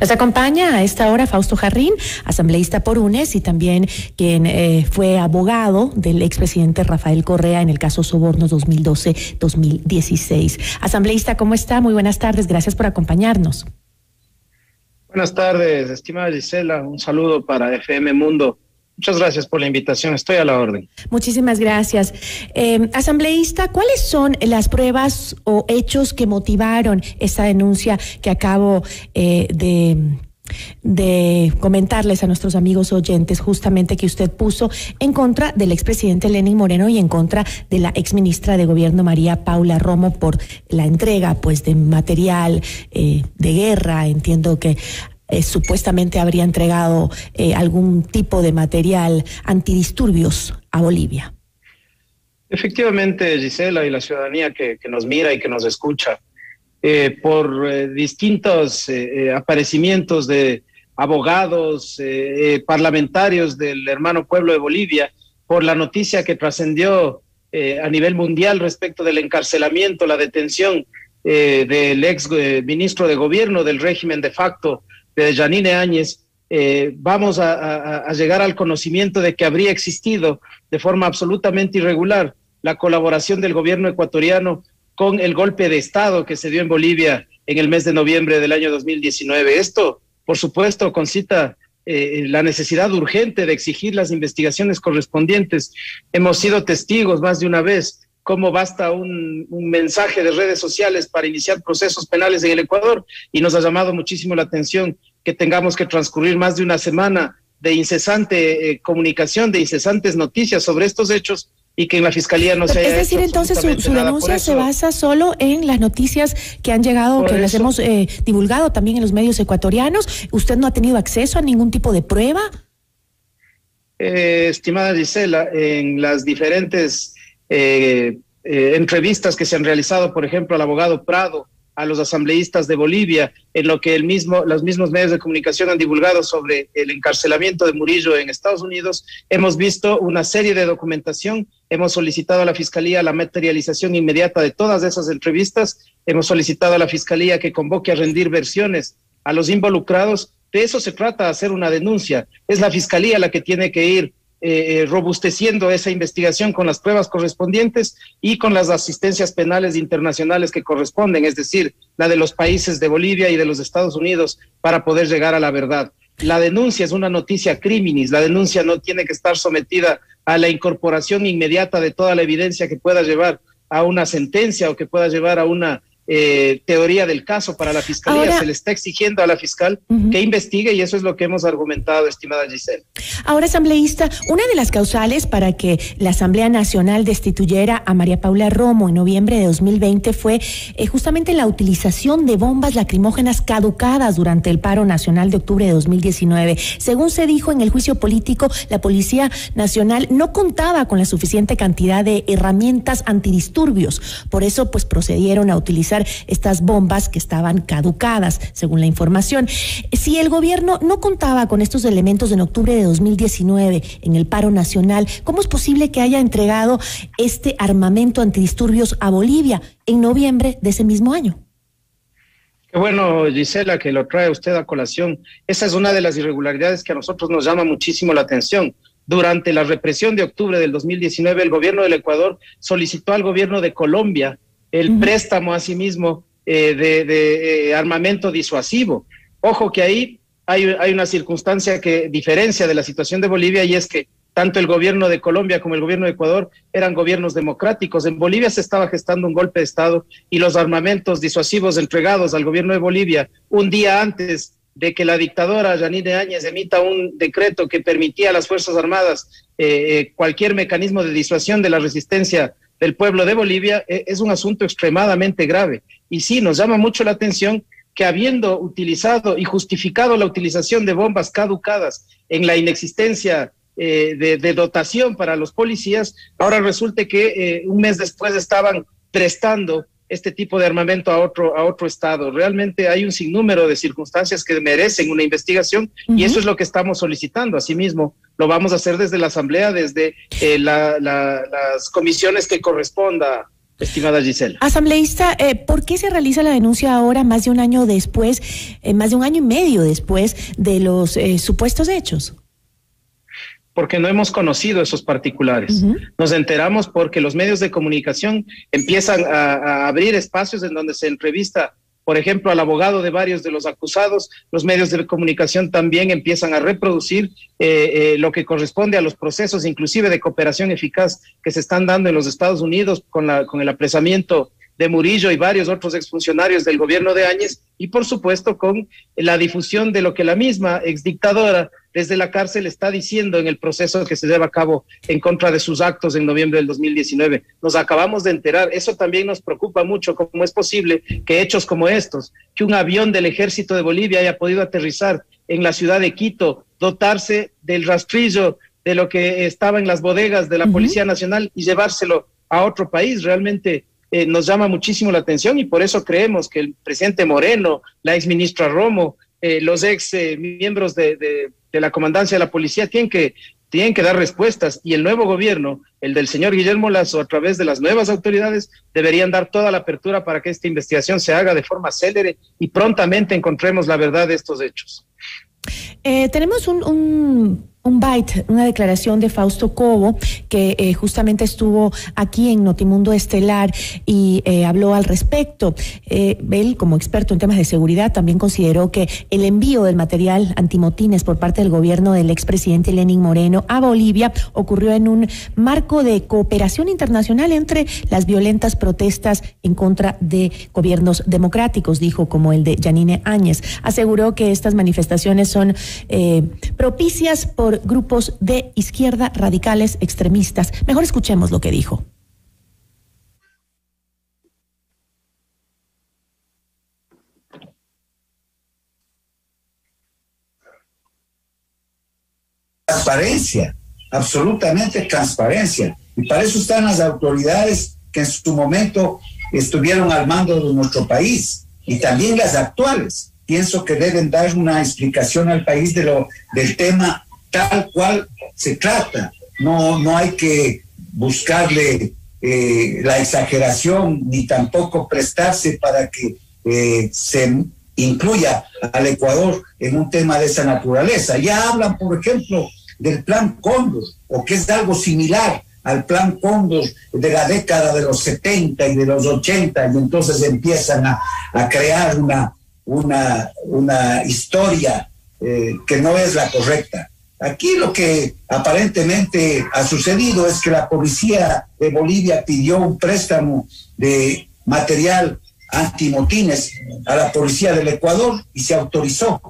Nos acompaña a esta hora Fausto Jarrín, asambleísta por UNES y también quien fue abogado del expresidente Rafael Correa en el caso Sobornos 2012-2016. Asambleísta, ¿cómo está? Muy buenas tardes, gracias por acompañarnos. Buenas tardes, estimada Gisela, un saludo para FM Mundo. Muchas gracias por la invitación, estoy a la orden. Muchísimas gracias. Asambleísta, ¿cuáles son las pruebas o hechos que motivaron esta denuncia que acabo de comentarles a nuestros amigos oyentes, justamente que usted puso en contra del expresidente Lenín Moreno y en contra de la exministra de Gobierno María Paula Romo por la entrega pues de material de guerra? Entiendo que supuestamente habría entregado algún tipo de material antidisturbios a Bolivia. Efectivamente, Gisela, y la ciudadanía que nos mira y que nos escucha, por distintos aparecimientos de abogados, parlamentarios del hermano pueblo de Bolivia, por la noticia que trascendió a nivel mundial respecto del encarcelamiento, la detención del ex ministro de gobierno del régimen de facto, de Yanine Áñez, vamos a llegar al conocimiento de que habría existido de forma absolutamente irregular la colaboración del gobierno ecuatoriano con el golpe de Estado que se dio en Bolivia en el mes de noviembre del año 2019. Esto, por supuesto, concita la necesidad urgente de exigir las investigaciones correspondientes. Hemos sido testigos más de una vez cómo basta un mensaje de redes sociales para iniciar procesos penales en el Ecuador, y nos ha llamado muchísimo la atención que tengamos que transcurrir más de una semana de incesante comunicación, de incesantes noticias sobre estos hechos, y que en la Fiscalía no se haya hecho. Es decir, entonces su denuncia se basa solo en las noticias que han llegado, que las hemos divulgado también en los medios ecuatorianos. ¿Usted no ha tenido acceso a ningún tipo de prueba? Estimada Gisela, en las diferentes entrevistas que se han realizado, por ejemplo, al abogado Prado, a los asambleístas de Bolivia, en lo que los mismos medios de comunicación han divulgado sobre el encarcelamiento de Murillo en Estados Unidos, hemos visto una serie de documentación. Hemos solicitado a la Fiscalía la materialización inmediata de todas esas entrevistas, hemos solicitado a la Fiscalía que convoque a rendir versiones a los involucrados. De eso se trata, hacer una denuncia. Es la Fiscalía la que tiene que ir robusteciendo esa investigación con las pruebas correspondientes y con las asistencias penales internacionales que corresponden, es decir, la de los países de Bolivia y de los Estados Unidos, para poder llegar a la verdad. La denuncia es una noticia criminis, la denuncia no tiene que estar sometida a la incorporación inmediata de toda la evidencia que pueda llevar a una sentencia o que pueda llevar a una teoría del caso para la Fiscalía. Ahora, se le está exigiendo a la fiscal que investigue, y eso es lo que hemos argumentado, estimada Gisela. Ahora, asambleísta, una de las causales para que la Asamblea Nacional destituyera a María Paula Romo en noviembre de 2020 fue justamente la utilización de bombas lacrimógenas caducadas durante el paro nacional de octubre de 2019. Según se dijo en el juicio político, la Policía Nacional no contaba con la suficiente cantidad de herramientas antidisturbios. Por eso, pues, procedieron a utilizar estas bombas que estaban caducadas, según la información. Si el gobierno no contaba con estos elementos en octubre de 2019 en el paro nacional, ¿cómo es posible que haya entregado este armamento antidisturbios a Bolivia en noviembre de ese mismo año? Qué bueno, Gisela, que lo trae usted a colación. Esa es una de las irregularidades que a nosotros nos llama muchísimo la atención. Durante la represión de octubre del 2019, el gobierno del Ecuador solicitó al gobierno de Colombia el préstamo asimismo de armamento disuasivo. Ojo que ahí hay una circunstancia que diferencia de la situación de Bolivia, y es que tanto el gobierno de Colombia como el gobierno de Ecuador eran gobiernos democráticos. En Bolivia se estaba gestando un golpe de Estado, y los armamentos disuasivos entregados al gobierno de Bolivia un día antes de que la dictadora Yanine Áñez emita un decreto que permitía a las Fuerzas Armadas cualquier mecanismo de disuasión de la resistencia del pueblo de Bolivia, es un asunto extremadamente grave. Y sí, nos llama mucho la atención que, habiendo utilizado y justificado la utilización de bombas caducadas en la inexistencia de dotación para los policías, ahora resulte que un mes después estaban prestando este tipo de armamento a otro estado. Realmente hay un sinnúmero de circunstancias que merecen una investigación, y eso es lo que estamos solicitando. Asimismo, lo vamos a hacer desde la Asamblea, desde las comisiones que corresponda estimada Gisela. Asambleísta, ¿por qué se realiza la denuncia ahora, más de un año después, más de un año y medio después de los supuestos hechos? Porque no hemos conocido esos particulares. Nos enteramos porque los medios de comunicación empiezan a abrir espacios en donde se entrevista, por ejemplo, al abogado de varios de los acusados. Los medios de comunicación también empiezan a reproducir lo que corresponde a los procesos, inclusive de cooperación eficaz, que se están dando en los Estados Unidos con el apresamiento de Murillo y varios otros exfuncionarios del gobierno de Áñez, y por supuesto con la difusión de lo que la misma exdictadora desde la cárcel está diciendo en el proceso que se lleva a cabo en contra de sus actos en noviembre del 2019. Nos acabamos de enterar, eso también nos preocupa mucho, cómo es posible que hechos como estos, que un avión del ejército de Bolivia haya podido aterrizar en la ciudad de Quito, dotarse del rastrillo de lo que estaba en las bodegas de la Policía Nacional y llevárselo a otro país. Realmente nos llama muchísimo la atención, y por eso creemos que el presidente Moreno, la exministra Romo, los ex miembros de la comandancia de la policía tienen que dar respuestas, y el nuevo gobierno, el del señor Guillermo Lasso, a través de las nuevas autoridades, deberían dar toda la apertura para que esta investigación se haga de forma célere y prontamente encontremos la verdad de estos hechos. Tenemos un byte, una declaración de Fausto Cobo, que justamente estuvo aquí en Notimundo Estelar y habló al respecto. Él, como experto en temas de seguridad, también consideró que el envío del material antimotines por parte del gobierno del expresidente Lenín Moreno a Bolivia ocurrió en un marco de cooperación internacional entre las violentas protestas en contra de gobiernos democráticos, dijo, como el de Yanine Áñez. Aseguró que estas manifestaciones son propicias por grupos de izquierda radicales extremistas. Mejor escuchemos lo que dijo. Transparencia, absolutamente transparencia. Y para eso están las autoridades que en su momento estuvieron al mando de nuestro país, y también las actuales. Pienso que deben dar una explicación al país del tema tal cual se trata. No hay que buscarle la exageración, ni tampoco prestarse para que se incluya al Ecuador en un tema de esa naturaleza. Ya hablan, por ejemplo, del Plan Cóndor, o que es algo similar al Plan Cóndor de la década de los 70 y de los 80, y entonces empiezan a crear una historia que no es la correcta. Aquí lo que aparentemente ha sucedido es que la policía de Bolivia pidió un préstamo de material antimotines a la policía del Ecuador y se autorizó.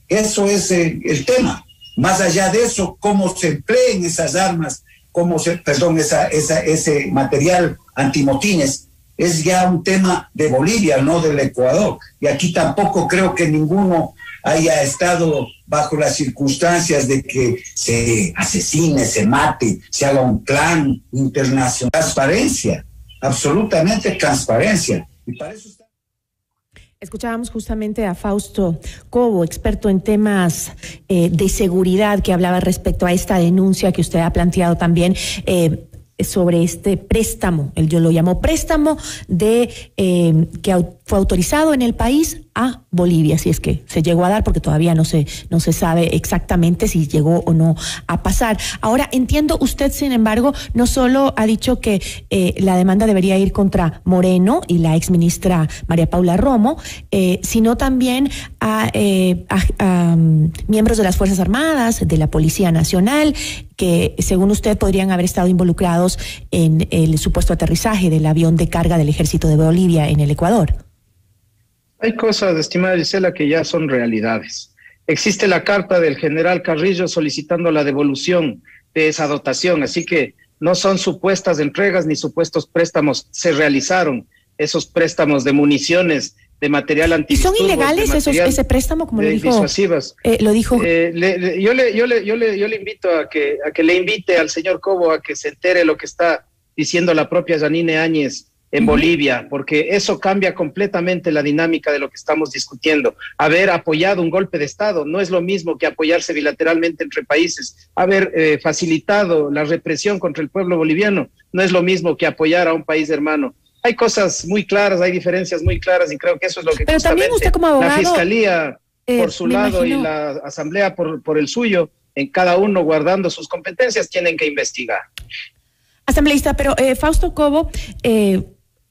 Eso es el tema. Más allá de eso, cómo se empleen esas armas, ese material antimotines, es ya un tema de Bolivia, no del Ecuador. Y aquí tampoco creo que ninguno haya estado bajo las circunstancias de que se asesine, se mate, se haga un plan internacional. Transparencia, absolutamente transparencia. Y para eso está. Escuchábamos justamente a Fausto Cobo, experto en temas de seguridad, que hablaba respecto a esta denuncia que usted ha planteado también sobre este préstamo. Él lo llamó préstamo que fue autorizado en el país a Bolivia, si es que se llegó a dar, porque todavía no se sabe exactamente si llegó o no a pasar. Ahora, entiendo, usted, sin embargo, no solo ha dicho que la demanda debería ir contra Moreno y la exministra María Paula Romo, sino también a miembros de las Fuerzas Armadas, de la Policía Nacional, que según usted podrían haber estado involucrados en el supuesto aterrizaje del avión de carga del Ejército de Bolivia en el Ecuador. Hay cosas, estimada Gisela, que ya son realidades. Existe la carta del general Carrillo solicitando la devolución de esa dotación, así que no son supuestas entregas ni supuestos préstamos. Se realizaron esos préstamos de municiones, de material antidisturbios. ¿Y son ilegales ese préstamo, como lo dijo? Disuasivas. Lo dijo. Yo le invito a que le invite al señor Cobo a que se entere lo que está diciendo la propia Yanine Áñez en Bolivia, porque eso cambia completamente la dinámica de lo que estamos discutiendo. Haber apoyado un golpe de Estado no es lo mismo que apoyarse bilateralmente entre países. Haber facilitado la represión contra el pueblo boliviano no es lo mismo que apoyar a un país hermano. Hay cosas muy claras, hay diferencias muy claras y creo que eso es lo que pero también usted como abogado, la Fiscalía por su lado y la Asamblea por el suyo, en cada uno guardando sus competencias, tienen que investigar. Asambleísta, pero Fausto Cobo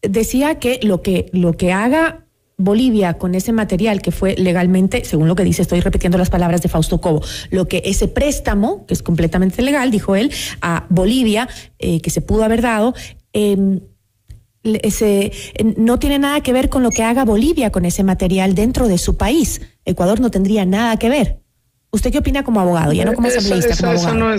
decía que lo que haga Bolivia con ese material que fue legalmente, según lo que dice, estoy repitiendo las palabras de Fausto Cobo, lo que ese préstamo, que es completamente legal, dijo él, a Bolivia, que se pudo haber dado, no tiene nada que ver con lo que haga Bolivia con ese material dentro de su país. Ecuador no tendría nada que ver. ¿Usted qué opina como abogado? Ya no como asambleísta, como abogado.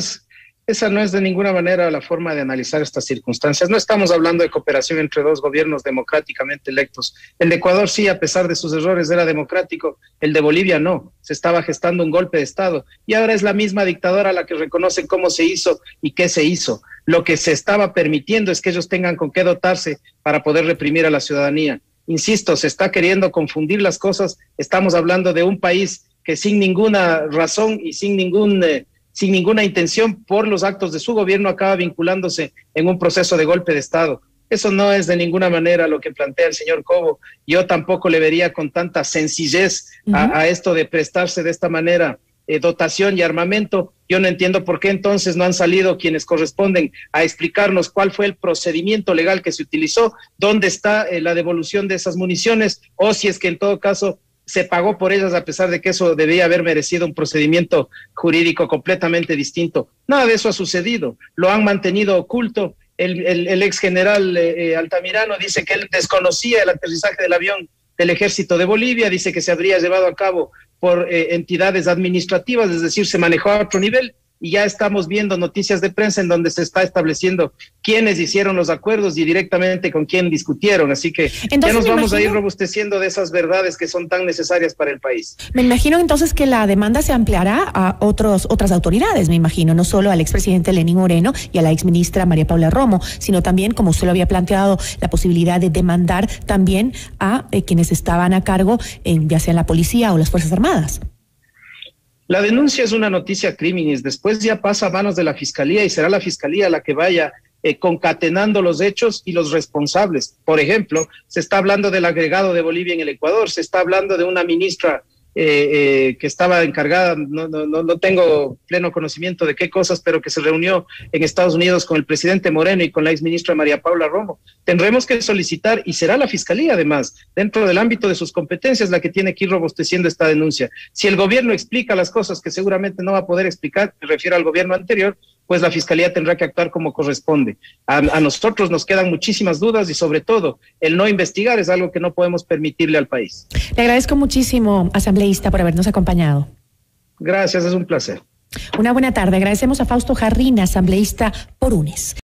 Esa no es de ninguna manera la forma de analizar estas circunstancias. No estamos hablando de cooperación entre dos gobiernos democráticamente electos. El de Ecuador sí, a pesar de sus errores, era democrático. El de Bolivia no. Se estaba gestando un golpe de Estado. Y ahora es la misma dictadura la que reconoce cómo se hizo y qué se hizo. Lo que se estaba permitiendo es que ellos tengan con qué dotarse para poder reprimir a la ciudadanía. Insisto, se está queriendo confundir las cosas. Estamos hablando de un país que sin ninguna razón y sin ninguna intención por los actos de su gobierno acaba vinculándose en un proceso de golpe de Estado. Eso no es de ninguna manera lo que plantea el señor Cobo. Yo tampoco le vería con tanta sencillez a esto de prestarse de esta manera dotación y armamento. Yo no entiendo por qué entonces no han salido quienes corresponden a explicarnos cuál fue el procedimiento legal que se utilizó, dónde está la devolución de esas municiones, o si es que en todo caso se pagó por ellas a pesar de que eso debía haber merecido un procedimiento jurídico completamente distinto. Nada de eso ha sucedido, lo han mantenido oculto. El ex general Altamirano dice que él desconocía el aterrizaje del avión del Ejército de Bolivia, dice que se habría llevado a cabo por entidades administrativas, es decir, se manejó a otro nivel, y ya estamos viendo noticias de prensa en donde se está estableciendo quiénes hicieron los acuerdos y directamente con quién discutieron, así que entonces, ya nos vamos a ir robusteciendo de esas verdades que son tan necesarias para el país. Me imagino entonces que la demanda se ampliará a otras autoridades, me imagino, no solo al expresidente Lenín Moreno y a la exministra María Paula Romo, sino también, como usted lo había planteado, la posibilidad de demandar también a quienes estaban a cargo, ya sea en la policía o las Fuerzas Armadas. La denuncia es una noticia criminis, después ya pasa a manos de la Fiscalía y será la Fiscalía la que vaya concatenando los hechos y los responsables. Por ejemplo, se está hablando del agregado de Bolivia en el Ecuador, se está hablando de una ministra que estaba encargada, no tengo pleno conocimiento de qué cosas, pero que se reunió en Estados Unidos con el presidente Moreno y con la exministra María Paula Romo. Tendremos que solicitar, y será la Fiscalía además, dentro del ámbito de sus competencias, la que tiene que ir robusteciendo esta denuncia. Si el gobierno explica las cosas que seguramente no va a poder explicar, me refiero al gobierno anterior, pues la Fiscalía tendrá que actuar como corresponde. A nosotros nos quedan muchísimas dudas y sobre todo el no investigar es algo que no podemos permitirle al país. Le agradezco muchísimo, asambleísta, por habernos acompañado. Gracias, es un placer. Una buena tarde. Agradecemos a Fausto Jarrín, asambleísta por UNES.